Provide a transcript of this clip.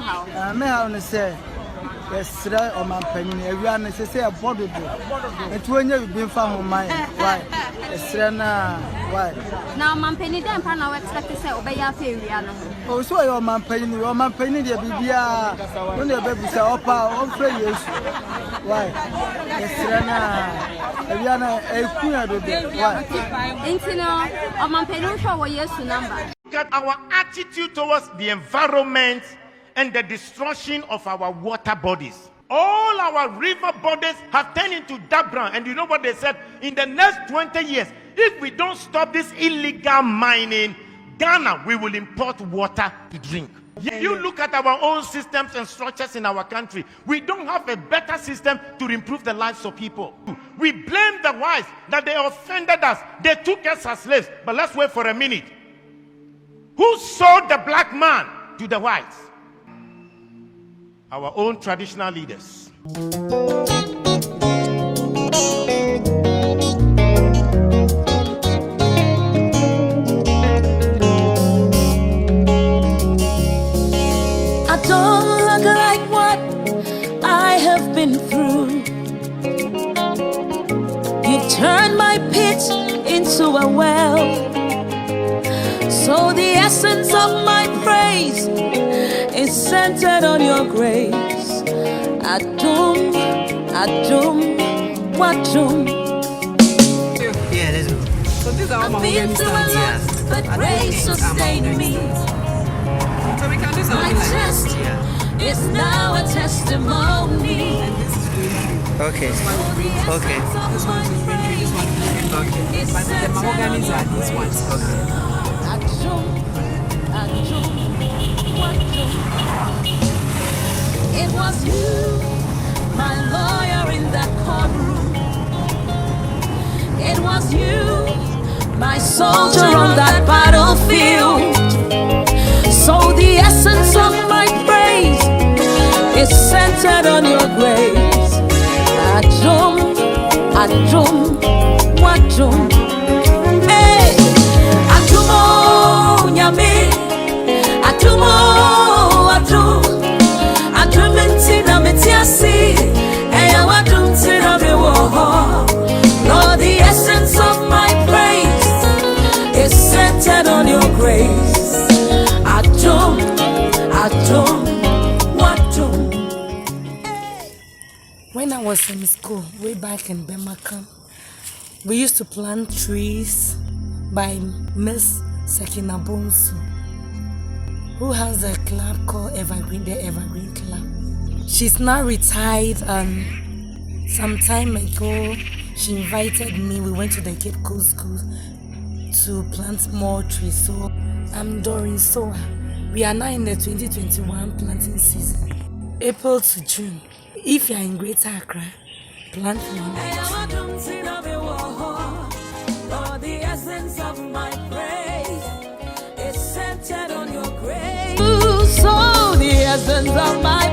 how? Me how to say. Yes, or my penny, everyone is a body. It's when you've been found my why? Yes, why? Now, my penny, then I expect to say, obey your theory. Oh, so your man penny, the Bibia, when the babies are up on failures. Why? Yes, everyone a queen of the why? Ain't you know, or my penny for years to number. Look at our attitude towards the environment and the destruction of our water bodies. All our river bodies have turned into dark brown. And you know what they said? In the next 20 years, if we don't stop this illegal mining, Ghana, we will import water to drink. You look at our own systems and structures in our country. We don't have a better system to improve the lives of people. We blame the whites that they offended us. They took us as slaves. But let's wait for a minute. Who sold the black man to the whites? Our own traditional leaders. I don't look like what I have been through. You turned my pit into a well. So the essence of my praise is centered on your grace. Adum, Wadum. Yeah, let's go. So these are all my organizations. But grace sustained me. So we can do something My like test is now a testimony. And this is really Okay. okay. This one is really this one is okay. But the mahogany are these ones. Okay. It was you, my lawyer in that courtroom. It was you, my soldier on that battlefield. So the essence of my praise is centered on your grace. Adum, Wadum. Hey, Adumo, Nyame, Adumo, Adum. Lord, the essence of my praise is centered on your grace. Adum, Wadum. When I was in school, way back in Bemaka, we used to plant trees by Miss Sakina Bonsu, who has a club called Evergreen, the Evergreen Club. She's now retired. Some time ago, she invited me. We went to the Cape Coast School to plant more trees. So I'm Doreen Soa. We are now in the 2021 planting season, April to June. If you are in Greater Accra, plant one tree. Lord, the essence of my praise is centered on your grace. So the essence of my